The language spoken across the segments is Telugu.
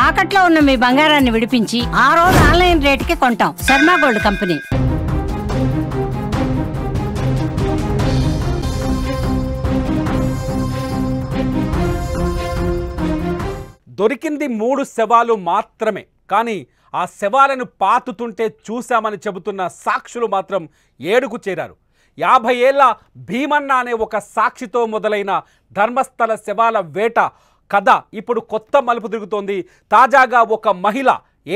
తాకట్లో ఉన్న మీ బంగారాన్ని విడిపించి ఆ రోజు ఆన్లైన్ రేటుకి కొంటాం. Sharma gold company. దొరికింది 3 శవాలు మాత్రమే. కానీ ఆ శవాలను పాతుతుంటే చూశామని చెబుతున్న సాక్షులు మాత్రం 7కు చేరారు. 50 ఏళ్ల భీమన్న అనే ఒక సాక్షితో మొదలైన ధర్మస్థల శవాల వేట కథ ఇప్పుడు కొత్త మలుపు తిరుగుతోంది. తాజాగా ఒక మహిళ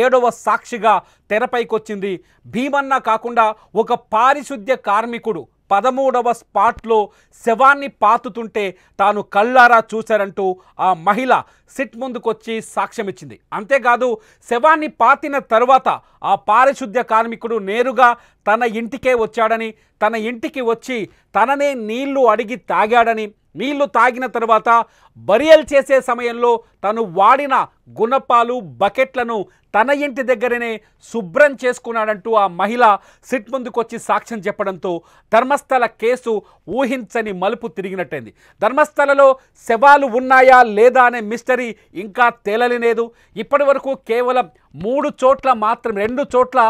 7వ సాక్షిగా తెరపైకొచ్చింది. భీమన్న కాకుండా ఒక పారిశుద్ధ్య కార్మికుడు 13వ స్పాట్లో శవాన్ని పాతుతుంటే తాను కళ్ళారా చూశారంటూ ఆ మహిళ సిట్ ముందుకొచ్చి సాక్ష్యం ఇచ్చింది. అంతేకాదు శవాన్ని పాతిన తరువాత ఆ పారిశుద్ధ్య కార్మికుడు నేరుగా తన ఇంటికే వచ్చాడని, తన ఇంటికి వచ్చి తననే నీళ్లు అడిగి తాగాడని, నీళ్లు తాగిన తర్వాత బరియల్ చేసే సమయంలో తను వాడిన గుణపాలు బకెట్లను తన ఇంటి దగ్గరనే శుభ్రం చేసుకున్నాడంటూ ఆ మహిళ సిట్ ముందుకొచ్చి సాక్ష్యం చెప్పడంతో ధర్మస్థల కేసు ఊహించని మలుపు తిరిగినట్టయింది. ధర్మస్థలలో శవాలు ఉన్నాయా లేదా అనే మిస్టరీ ఇంకా తేలలేదు. ఇప్పటి వరకు కేవలం 3 చోట్ల మాత్రమే 2 చోట్ల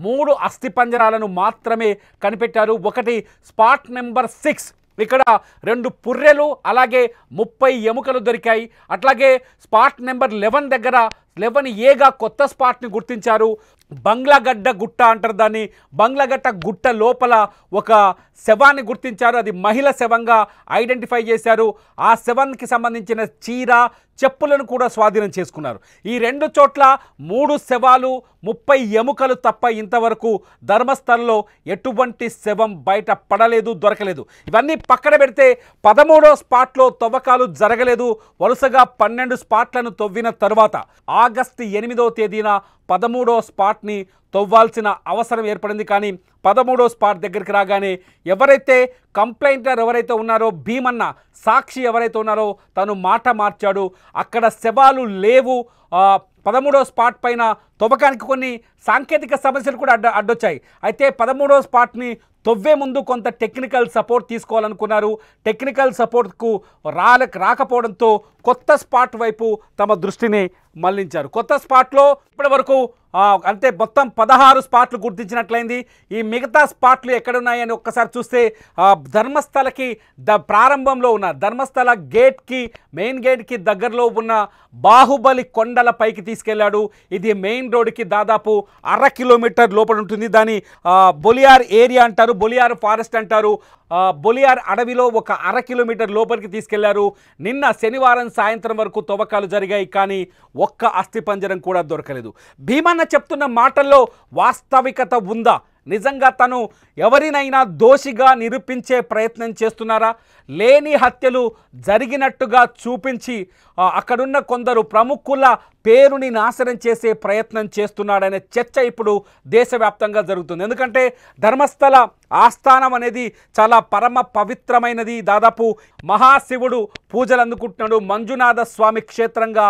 3 అస్థిపంజరాలను మాత్రమే కనిపెట్టారు. ఒకటి స్పాట్ నెంబర్ 6, ఇక్కడ 2 పుర్రెలు అలాగే 30 ఎముకలు దొరికాయి. అట్లాగే స్పాట్ నెంబర్ 11 దగ్గర 11ఏగా కొత్త స్పాట్ని గుర్తించారు. బంగ్లాగడ్డ గుట్ట అంటారు దాన్ని. బంగ్లాగడ్డ గుట్ట లోపల ఒక శవాన్ని గుర్తించారు. అది మహిళ శవంగా ఐడెంటిఫై చేశారు. ఆ శవానికి సంబంధించిన చీర చెప్పులను కూడా స్వాధీనం చేసుకున్నారు. ఈ 2 చోట్ల 3 శవాలు 30 ఎముకలు తప్ప ఇంతవరకు ధర్మస్థలంలో ఎటువంటి శవం బయట పడలేదు, దొరకలేదు. ఇవన్నీ పక్కన పెడితే 13వ స్పాట్లో తవ్వకాలు జరగలేదు. వరుసగా 12 స్పాట్లను తవ్విన తర్వాత ఆగస్టు 8వ తేదీన 13వ స్పాట్ని తవ్వాల్సిన అవసరం ఏర్పడింది. కానీ 13వ స్పాట్ దగ్గరికి రాగానే ఎవరైతే కంప్లైంటర్ ఎవరైతే ఉన్నారో భీమన్న సాక్షి ఎవరైతే ఉన్నారో తను మాట మార్చాడు. అక్కడ శవాలు లేవు. 13వ స్పాట్ పైన తవ్వకానికి కొన్ని సాంకేతిక సమస్యలు కూడా అడ్డొచ్చాయి. అయితే 13వ స్పాట్ని తవ్వే ముందు కొంత టెక్నికల్ సపోర్ట్ తీసుకోవాలనుకున్నారు. టెక్నికల్ సపోర్ట్కు రాకపోవడంతో కొత్త స్పాట్ వైపు తమ దృష్టిని మళ్లించారు. కొత్త స్పాట్లో ఇప్పటి వరకు అంటే మొత్తం 16 స్పాట్లు గుర్తించినట్లయింది. ఈ మిగతా స్పాట్లు ఎక్కడున్నాయని ఒక్కసారి చూస్తే ధర్మస్థలకి ప్రారంభంలో ఉన్న ధర్మస్థల గేట్కి మెయిన్ గేట్కి దగ్గరలో ఉన్న బాహుబలి కొండల పైకి తీసుకెళ్లాడు. ఇది మెయిన్ రోడ్డుకి దాదాపు 1/2 కిలోమీటర్ లోపల ఉంటుంది. దాని బొలియార్ ఏరియా అంటారు, బొలియార్ ఫారెస్ట్ అంటారు. బొలియార్ అడవిలో ఒక 1/2 కిలోమీటర్ లోపలికి తీసుకెళ్లారు. నిన్న శనివారం సాయంత్రం వరకు తవ్వకాలు జరిగాయి. కానీ ఒక్క అస్థిపంజరం కూడా దొరకలేదు. భీమన్న చెప్తున్న మాటల్లో వాస్తవికత ఉందా? నిజంగా తను ఎవరినైనా దోషిగా నిరూపించే ప్రయత్నం చేస్తున్నారా? లేని హత్యలు జరిగినట్టుగా చూపించి అక్కడున్న కొందరు ప్రముఖుల పేరుని నాశనం చేసే ప్రయత్నం చేస్తున్నాడనే చర్చ ఇప్పుడు దేశవ్యాప్తంగా జరుగుతుంది. ఎందుకంటే ధర్మస్థల ఆస్థానం అనేది చాలా పరమ పవిత్రమైనది. దాదాపు మహాశివుడు పూజలు అందుకుంటున్నాడు. మంజునాథ స్వామి క్షేత్రంగా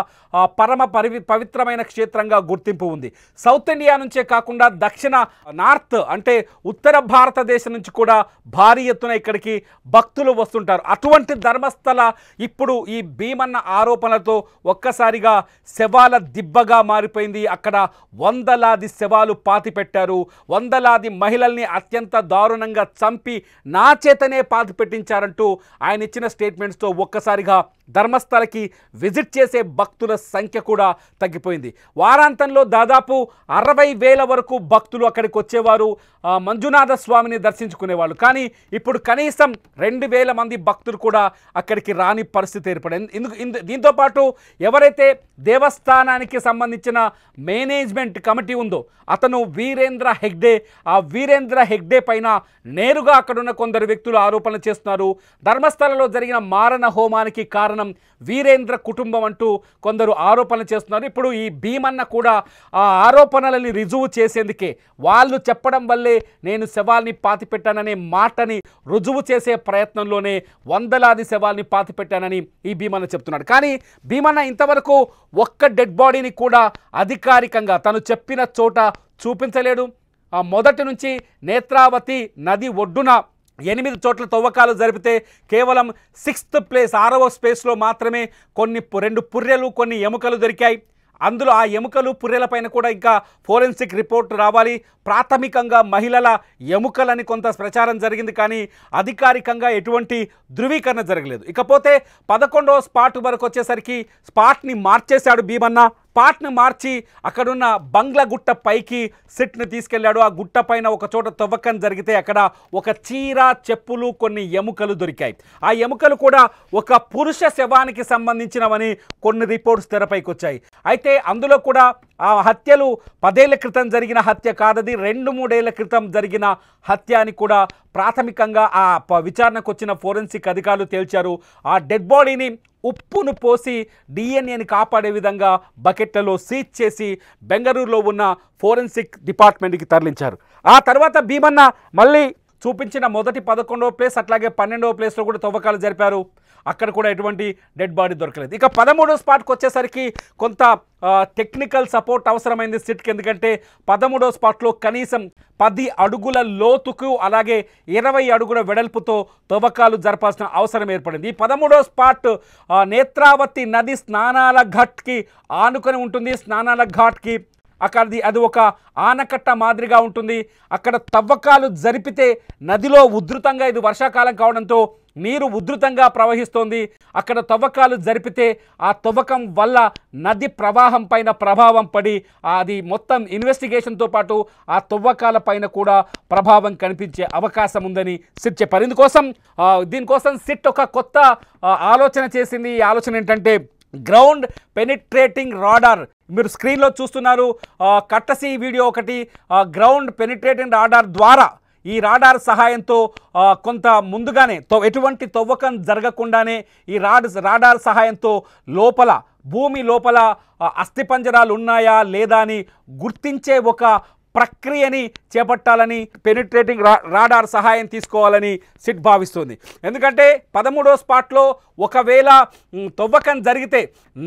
పరమ పవిత్రమైన క్షేత్రంగా గుర్తింపు ఉంది. సౌత్ ఇండియా నుంచే కాకుండా దక్షిణ నార్త్ అంటే ఉత్తర భారతదేశం నుంచి కూడా భారీ ఎత్తున ఇక్కడికి భక్తులు వస్తుంటారు. అటువంటి ధర్మస్థల ఇప్పుడు ఈ భీమన్న ఆరోపణలతో ఒక్కసారిగా శవాల దిబ్బగా మారిపోయింది. అక్కడ వందలాది శవాలు పాతిపెట్టారు. వందలాది మహిళల్ని అత్యంత దారుణంగా చంపి నా చేతనే పాతిపెట్టించారంటూ ఆయన ఇచ్చిన స్టేట్మెంట్స్తో ఒక్కసారిగా ధర్మస్థలకి విజిట్ చేసే భక్తుల సంఖ్య కూడా తగ్గిపోయింది. వారాంతంలో దాదాపు 60,000 వరకు భక్తులు అక్కడికి వచ్చేవారు, మంజునాథ స్వామిని దర్శించుకునేవాళ్ళు. కానీ ఇప్పుడు కనీసం 2,000 మంది భక్తులు కూడా అక్కడికి రాని పరిస్థితి ఏర్పడింది. దీంతోపాటు ఎవరైతే దేవస్థానానికి సంబంధించిన మేనేజ్మెంట్ కమిటీ ఉందో అతను వీరేంద్ర హెగ్డే, ఆ వీరేంద్ర హెగ్డే పైన నేరుగా అక్కడున్న కొందరు వ్యక్తులు ఆరోపణలు చేస్తున్నారు. ధర్మస్థలలో జరిగిన మారణ హోమానికి కారణం వీరేంద్ర కుటుంబం అంటూ కొందరు ఆరోపణలు చేస్తున్నారు. ఇప్పుడు ఈ భీమన్న కూడా ఆ ఆరోపణలని రుజువు చేసేందుకే, వాళ్ళు చెప్పడం వల్లే నేను శవాల్ని పాతిపెట్టాననే మాటని రుజువు చేసే ప్రయత్నంలోనే వందలాది శవాల్ని పాతిపెట్టానని ఈ భీమన్న చెప్తున్నాడు. కానీ భీమన్న ఇంతవరకు ఒక్క డెడ్ బాడీని కూడా అధికారికంగా తను చెప్పిన చోట చూపించలేడు. మొదటి నుంచి నేత్రావతి నది ఒడ్డున 8 చోట్ల తవ్వకాలు జరిపితే కేవలం 6th ప్లేస్ 6వ స్పేస్లో మాత్రమే 2 పుర్రెలు కొన్ని ఎముకలు దొరికాయి. అందులో ఆ ఎముకలు పుర్రెలపైన కూడా ఇంకా ఫోరెన్సిక్ రిపోర్ట్ రావాలి. ప్రాథమికంగా మహిళల ఎముకలని కొంత ప్రచారం జరిగింది, కానీ అధికారికంగా ఎటువంటి ధృవీకరణ జరగలేదు. ఇకపోతే 11వ స్పాట్ వరకు వచ్చేసరికి స్పాట్ని మార్చేశాడు భీమన్న. స్పాట్ని మార్చి అక్కడున్న బంగ్లా గుట్ట పైకి సిట్ని తీసుకెళ్లాడు. ఆ గుట్ట పైన ఒక చోట తవ్వకం జరిగితే అక్కడ ఒక చీర, చెప్పులు, కొన్ని ఎముకలు దొరికాయి. ఆ ఎముకలు కూడా ఒక పురుష శవానికి సంబంధించినవని కొన్ని రిపోర్ట్స్ తెరపైకి వచ్చాయి. అయితే అందులో కూడా ఆ హత్యలు 10 ఏళ్ల క్రితం జరిగిన హత్య కాదది, 2-3 ఏళ్ల క్రితం జరిగిన హత్య అని కూడా ప్రాథమికంగా ఆ విచారణకు వచ్చిన ఫోరెన్సిక్ అధికారులు తేల్చారు. ఆ డెడ్ బాడీని ఉప్పును పోసి డిఎన్ఏని కాపాడే విధంగా బకెట్లలో సీజ్ చేసి బెంగళూరులో ఉన్న ఫోరెన్సిక్ డిపార్ట్మెంట్కి తరలించారు. ఆ తర్వాత భీమన్న మళ్ళీ చూపించిన మొదటి 11వ ప్లేస్ అట్లాగే 12వ ప్లేస్లో కూడా తవ్వకాలు జరిపారు. అక్కడ కూడా ఎటువంటి డెడ్ బాడీ దొరకలేదు. ఇక 13వ స్పాట్కి వచ్చేసరికి కొంత టెక్నికల్ సపోర్ట్ అవసరమైంది సిట్కి. ఎందుకంటే 13వ స్పాట్లో కనీసం 10 అడుగుల లోతుకు అలాగే 20 అడుగుల వెడల్పుతో తవ్వకాలు జరపాల్సిన అవసరం ఏర్పడింది. ఈ 13వ స్పాట్ నేత్రావతి నది స్నానాల ఘాట్కి ఆనుకొని ఉంటుంది. స్నానాల ఘాట్కి అది ఒక ఆనకట్ట మాదిరిగా ఉంటుంది. అక్కడ తవ్వకాలు జరిపితే నదిలో ఉధృతంగా, ఇది వర్షాకాలం కావడంతో నీరు ఉధృతంగా ప్రవహిస్తోంది. అక్కడ తవ్వకాలు జరిపితే ఆ తవ్వకం వల్ల నది ప్రవాహం పైన ప్రభావం పడి అది మొత్తం ఇన్వెస్టిగేషన్తో పాటు ఆ తవ్వకాల పైన కూడా ప్రభావం కనిపించే అవకాశం ఉందని సిట్ చెప్పారు. దీనికోసం సిట్ ఒక కొత్త ఆలోచన చేసింది. ఈ ఆలోచన ఏంటంటే గ్రౌండ్ పెనిట్రేటింగ్ రాడార్. మీరు స్క్రీన్లో చూస్తున్నారు కట్టసి వీడియో ఒకటి. గ్రౌండ్ పెనిట్రేటింగ్ రాడార్ ద్వారా, ఈ రాడార్ సహాయంతో కొంత ముందుగానే ఎటువంటి తవ్వకం జరగకుండానే ఈ రాడార్ సహాయంతో భూమి లోపల అస్థిపంజరాలు ఉన్నాయా లేదా అని గుర్తించే ఒక ప్రక్రియని చేపట్టాలని, పెనిట్రేటింగ్ రాడార్ సహాయం తీసుకోవాలని సిట్ భావిస్తుంది. ఎందుకంటే 13వ స్పాట్లో ఒకవేళ తవ్వకం జరిగితే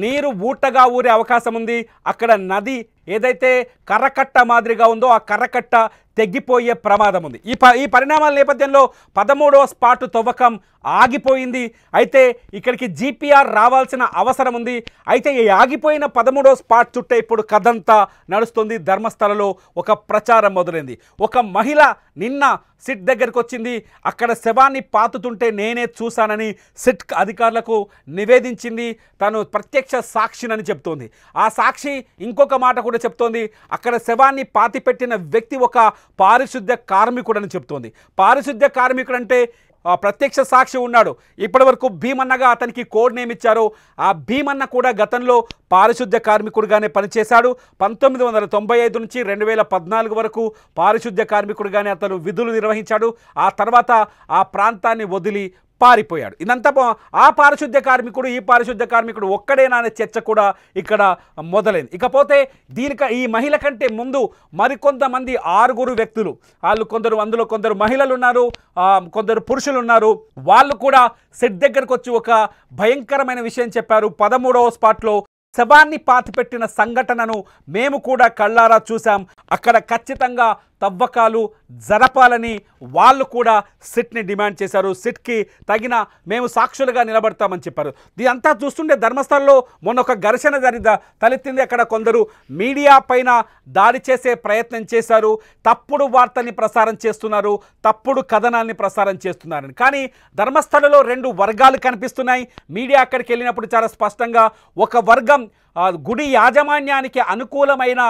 నీరు ఊటగా ఊరే అవకాశం ఉంది. అక్కడ నది ఏదైతే కర్రకట్ట మాదిరిగా ఉందో ఆ కర్రకట్ట తెగిపోయే ప్రమాదం ఉంది. ఈ పరిణామాల నేపథ్యంలో 13వ స్పాట్ తవ్వకం ఆగిపోయింది. అయితే ఇక్కడికి జీపీఆర్ రావాల్సిన అవసరం ఉంది. అయితే ఈ ఆగిపోయిన 13వ స్పాట్ చుట్టే ఇప్పుడు కథంతా నడుస్తుంది. ధర్మస్థలలో ఒక ప్రచారం మొదలైంది. ఒక మహిళ నిన్న సిట్ దగ్గరికి వచ్చింది. అక్కడ శవాన్ని పాతుతుంటే నేనే చూశానని సిట్ అధికారులకు నివేదించింది. తను ప్రత్యక్ష సాక్షినని చెప్తోంది. ఆ సాక్షి ఇంకొక మాట కూడా చెప్తోంది. అక్కడ శవాన్ని పాతిపెట్టిన వ్యక్తి ఒక పారిశుద్ధ్య కార్మికుడని చెప్తోంది. పారిశుద్ధ్య కార్మికుడు అంటే ప్రత్యక్ష సాక్షి ఉన్నాడు. ఇప్పటివరకు భీమన్నగా అతనికి కోడ్ నేమ్ ఇచ్చారు. ఆ భీమన్న కూడా గతంలో పారిశుద్ధ్య కార్మికుడిగానే పనిచేశాడు. 1995 నుంచి 2014 వరకు పారిశుద్ధ్య కార్మికుడిగానే అతను విధులు నిర్వహించాడు. ఆ తర్వాత ఆ ప్రాంతాన్ని వదిలి పారిపోయాడు. ఇదంతా ఆ పారిశుద్ధ్య కార్మికుడు ఈ పారిశుద్ధ్య కార్మికుడు ఒక్కడేనా అనే చర్చ కూడా ఇక్కడ మొదలైంది. ఇకపోతే ఈ మహిళ కంటే ముందు మరికొంతమంది 6 వ్యక్తులు, అందులో కొందరు మహిళలు ఉన్నారు, కొందరు పురుషులు ఉన్నారు. వాళ్ళు కూడా సెట్ దగ్గరకు వచ్చి ఒక భయంకరమైన విషయం చెప్పారు. 13వ స్పాట్లో శవాన్ని పాతిపెట్టిన సంఘటనను మేము కూడా కళ్ళారా చూసాం. అక్కడ ఖచ్చితంగా తవ్వకాలు జరపాలని వాళ్ళు కూడా సిట్ని డిమాండ్ చేశారు. సిట్కి తగిన మేము సాక్షులుగా నిలబడతామని చెప్పారు. ఇదంతా చూస్తుంటే ధర్మస్థలంలో మొన్న ఒక ఘర్షణ తలెత్తింది. అక్కడ కొందరు మీడియా పైన దాడి చేసే ప్రయత్నం చేశారు. తప్పుడు వార్తని ప్రసారం చేస్తున్నారు, తప్పుడు కథనాన్ని ప్రసారం చేస్తున్నారని. కానీ ధర్మస్థలంలో 2 వర్గాలు కనిపిస్తున్నాయి. మీడియా అక్కడికి వెళ్ళినప్పుడు చాలా స్పష్టంగా ఒక వర్గం గుడి యాజమాన్యానికి అనుకూలమైన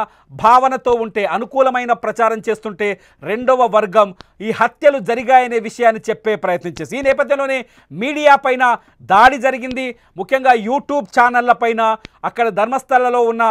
భావనతో ఉంటే, అనుకూలమైన ప్రచారం చేస్తుంటే, రెండవ వర్గం ఈ హత్యలు జరిగాయనే విషయాన్ని చెప్పే ప్రయత్నం చేసి ఈ నేపథ్యంలోనే మీడియా పైన దాడి జరిగింది. ముఖ్యంగా యూట్యూబ్ ఛానళ్ల పైన అక్కడ ధర్మస్థలలో ఉన్న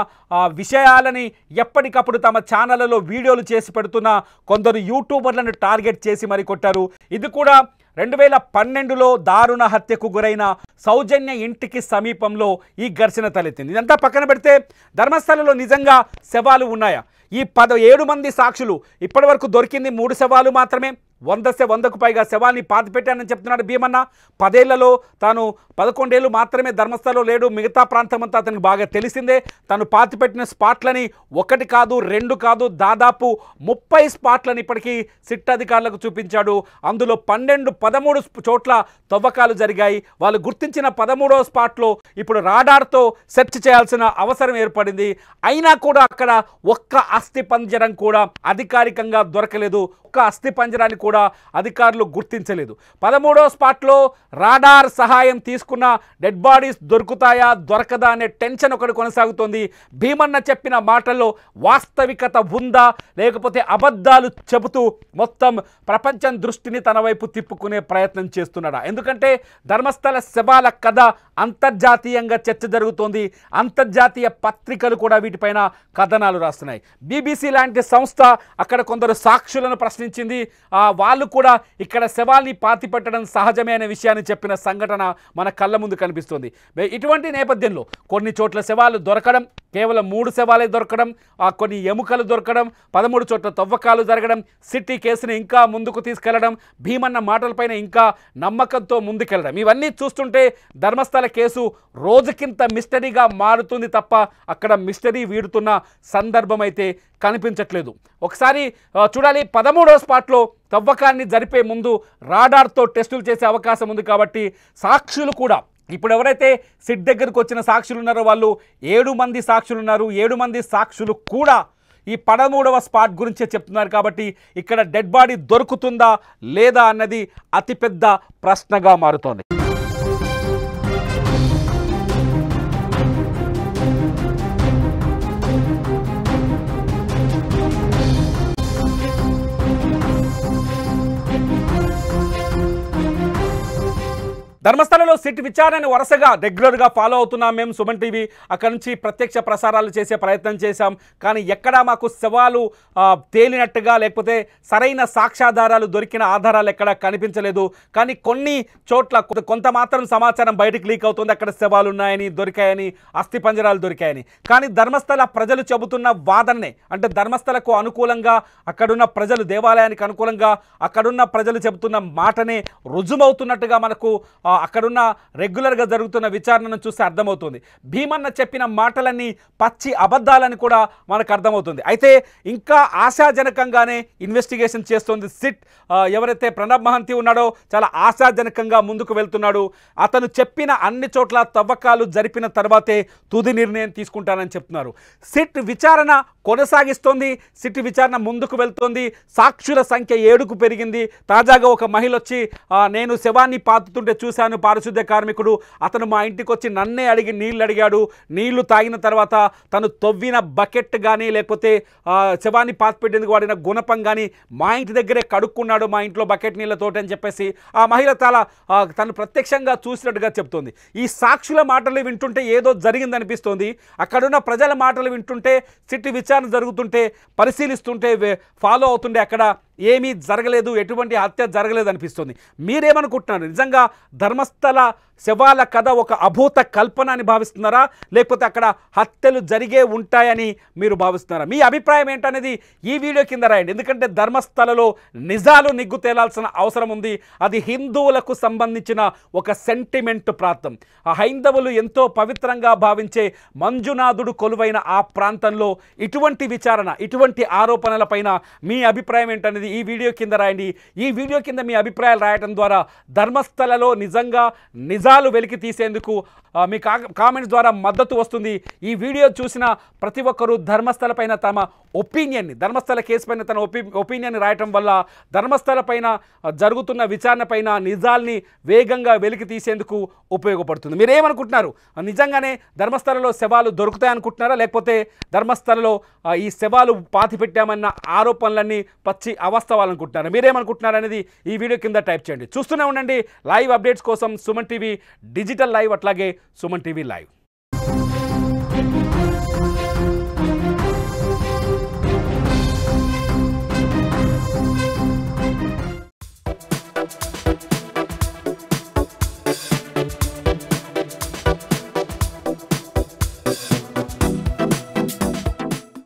విషయాలని ఎప్పటికప్పుడు తమ ఛానళ్లలో వీడియోలు చేసి పెడుతున్న కొందరు యూట్యూబర్లను టార్గెట్ చేసి మరి కొట్టారు. ఇది కూడా 2012లో దారుణ హత్యకు గురైన సౌజన్య ఇంటికి సమీపంలో ఈ ఘర్షణ తలెత్తింది. ఇదంతా పక్కన పెడితే ధర్మస్థలంలో నిజంగా శవాలు ఉన్నాయా? ఈ 17 మంది సాక్షులు ఇప్పటివరకు దొరికింది 3 శవాలు మాత్రమే. 100కు పైగా శవాన్ని పాతిపెట్టానని చెప్తున్నాడు భీమన్న. 10 ఏళ్లలో తాను 11 ఏళ్ళు మాత్రమే ధర్మస్థలంలో లేడు, మిగతా ప్రాంతమంతా అతనికి బాగా తెలిసిందే. తను పాతిపెట్టిన స్పాట్లని 1 కాదు 2 కాదు దాదాపు 30 స్పాట్లను ఇప్పటికీ సిట్ అధికారులకు చూపించాడు. అందులో 13 చోట్ల తవ్వకాలు జరిగాయి. వాళ్ళు గుర్తించిన 13వ స్పాట్లో ఇప్పుడు రాడార్తో సెర్చ్ చేయాల్సిన అవసరం ఏర్పడింది. అయినా కూడా అక్కడ ఒక్క అస్థిపంజరం కూడా అధికారికంగా దొరకలేదు. ఒక్క అస్థిపంజరాన్ని కూడా అధికారులు గుర్తించలేదు. 13వ స్పాట్లో రాడార్ సహాయం తీసుకున్న డెడ్ బాడీస్ దొరుకుతాయా దొరకదా అనే టెన్షన్ ఒకటి కొనసాగుతోంది. భీమన్న చెప్పిన మాటల్లో వాస్తవికత ఉందా లేకపోతే అబద్ధాలు చెబుతూ మొత్తం ప్రపంచం దృష్టిని తన వైపు తిప్పుకునే ప్రయత్నం చేస్తున్నాడా? ఎందుకంటే ధర్మస్థల శవాల కథ అంతర్జాతీయంగా చర్చ జరుగుతోంది. అంతర్జాతీయ పత్రికలు కూడా వీటిపైన కథనాలు రాస్తున్నాయి. BBC లాంటి సంస్థ అక్కడ కొందరు సాక్షులను ప్రశ్నించింది. వాళ్ళు కూడా ఇక్కడ శవాల్ని పాతిపెట్టడం సహజమే అనే విషయాన్ని చెప్పిన సంఘటన మన కళ్ళ ముందు కనిపిస్తుంది. ఇటువంటి నేపథ్యంలో కొన్ని చోట్ల శవాలు దొరకడం, కేవలం 3 శవాలే దొరకడం, కొన్ని ఎముకలు దొరకడం, 13 చోట్ల తవ్వకాలు జరగడం, సిటీ కేసుని ఇంకా ముందుకు తీసుకెళ్లడం, భీమన్న మాటలపైన ఇంకా నమ్మకంతో ముందుకెళ్లడం, ఇవన్నీ చూస్తుంటే ధర్మస్థల కేసు రోజుకింత మిస్టరీగా మారుతుంది తప్ప అక్కడ మిస్టరీ వీడుతున్న సందర్భం అయితే కనిపించట్లేదు. ఒకసారి చూడాలి, 13వ స్పాట్లో తవ్వకాన్ని జరిపే ముందు రాడార్తో టెస్టులు చేసే అవకాశం ఉంది. కాబట్టి సాక్షులు కూడా ఇప్పుడు ఎవరైతే సిట్ దగ్గరకు వచ్చిన సాక్షులు ఉన్నారో వాళ్ళు 7 మంది సాక్షులు ఉన్నారు. 7 మంది సాక్షులు కూడా ఈ 13వ స్పాట్ గురించే చెప్తున్నారు. కాబట్టి ఇక్కడ డెడ్ బాడీ దొరుకుతుందా లేదా అన్నది అతిపెద్ద ప్రశ్నగా మారుతోంది. ధర్మస్థలంలో సిట్ విచారణని వరుసగా రెగ్యులర్గా ఫాలో అవుతున్నాం మేము సుమన్ టీవీ. అక్కడ నుంచి ప్రత్యక్ష ప్రసారాలు చేసే ప్రయత్నం చేశాం. కానీ ఎక్కడా మాకు శవాలు తేలినట్టుగా లేకపోతే సరైన సాక్ష్యాధారాలు దొరికిన ఆధారాలు ఎక్కడా కనిపించలేదు. కానీ కొన్ని చోట్ల కొంత మాత్రం సమాచారం బయటకు లీక్ అవుతుంది. అక్కడ శవాలు ఉన్నాయని, దొరికాయని, అస్థిపంజరాలు దొరికాయని. కానీ ధర్మస్థల ప్రజలు చెబుతున్న వాదననే, అంటే ధర్మస్థలకు అనుకూలంగా అక్కడున్న ప్రజలు, దేవాలయానికి అనుకూలంగా అక్కడున్న ప్రజలు చెబుతున్న మాటనే రుజుమవుతున్నట్టుగా మనకు అక్కడున్న రెగ్యులర్గా జరుగుతున్న విచారణను చూస్తే అర్థమవుతుంది. భీమన్న చెప్పిన మాటలన్నీ పచ్చి అబద్ధాలని కూడా మనకు అర్థమవుతుంది. అయితే ఇంకా ఆశాజనకంగానే ఇన్వెస్టిగేషన్ చేస్తుంది సిట్. ఎవరైతే ప్రణబ్ మహంతి ఉన్నాడో చాలా ఆశాజనకంగా ముందుకు వెళ్తున్నాడు. అతను చెప్పిన అన్ని చోట్ల తవ్వకాలు జరిపిన తర్వాతే తుది నిర్ణయం తీసుకుంటానని చెప్తున్నారు. సిట్ విచారణ కొనసాగిస్తోంది. సిట్ విచారణ ముందుకు వెళ్తోంది. సాక్షుల సంఖ్య 7కు పెరిగింది. తాజాగా ఒక మహిళ వచ్చి నేను శవాన్ని పాతుతుంటే చూశాను, పారిశుద్ధ్య కార్మికుడు, అతను మా ఇంటికి వచ్చి నన్నే అడిగి నీళ్ళు అడిగాడు. నీళ్లు తాగిన తర్వాత తను తవ్విన బకెట్ కానీ లేకపోతే శవాన్ని పాతిపెట్టేందుకు వాడిన గుణపం కానీ మా ఇంటి దగ్గరే కడుక్కున్నాడు, మా ఇంట్లో బకెట్ నీళ్ళతోటి అని చెప్పేసి ఆ మహిళ తను ప్రత్యక్షంగా చూసినట్టుగా చెప్తోంది. ఈ సాక్షుల మాటలు వింటుంటే ఏదో జరిగిందనిపిస్తోంది. అక్కడున్న ప్రజల మాటలు వింటుంటే, సిట్ విచారణ జరుగుతుంటే, పరిశీలిస్తుంటే, ఫాలో అవుతుంటే అక్కడ ఏమీ జరగలేదు, ఎటువంటి హత్య జరగలేదు అనిపిస్తుంది. మీరేమనుకుంటున్నారు? నిజంగా ధర్మస్థల శవాల కథ ఒక అభూత కల్పన అని భావిస్తున్నారా లేకపోతే అక్కడ హత్యలు జరిగే ఉంటాయని మీరు భావిస్తున్నారా? మీ అభిప్రాయం ఏంటనేది ఈ వీడియో కింద రాయండి. ఎందుకంటే ధర్మస్థలలో నిజాలు నిగ్గు తేలాల్సిన అవసరం ఉంది. అది హిందువులకు సంబంధించిన ఒక సెంటిమెంట్ ప్రాంతం. ఆ హైందవులు ఎంతో పవిత్రంగా భావించే మంజునాథుడు కొలువైన ఆ ప్రాంతంలో ఇటువంటి విచారణ, ఇటువంటి ఆరోపణలపైన మీ అభిప్రాయం ఏంటనేది ఈ వీడియో కింద రాయండి. ఈ వీడియో కింద మీ అభిప్రాయాలు రాయడం ద్వారా ధర్మస్థలలో నిజంగా నిజాలు వెలికి తీసేందుకు మీ కామెంట్స్ ద్వారా మద్దతు వస్తుంది. ఈ వీడియో చూసిన ప్రతి ఒక్కరూ ధర్మస్థల పైన తమ ఒపీనియన్ని, ధర్మస్థల కేసు పైన తన ఒపీనియన్ రాయటం వల్ల ధర్మస్థల పైన జరుగుతున్న విచారణ పైన నిజాల్ని వేగంగా వెలికి తీసేందుకు ఉపయోగపడుతుంది. మీరేమనుకుంటున్నారు? నిజంగానే ధర్మస్థలలో శవాలు దొరుకుతాయనుకుంటున్నారా లేకపోతే ధర్మస్థలలో ఈ శవాలు పాతి పెట్టామన్న ఆరోపణలన్నీ పచ్చి అవాస్తవాలనుకుంటున్నారా? మీరేమనుకుంటున్నారు అనేది ఈ వీడియో కింద టైప్ చేయండి. చూస్తూనే ఉండండి లైవ్ అప్డేట్స్ కోసం సుమన్ టీవీ డిజిటల్ లైవ్, అట్లాగే సుమన్ టీవీ లైవ్.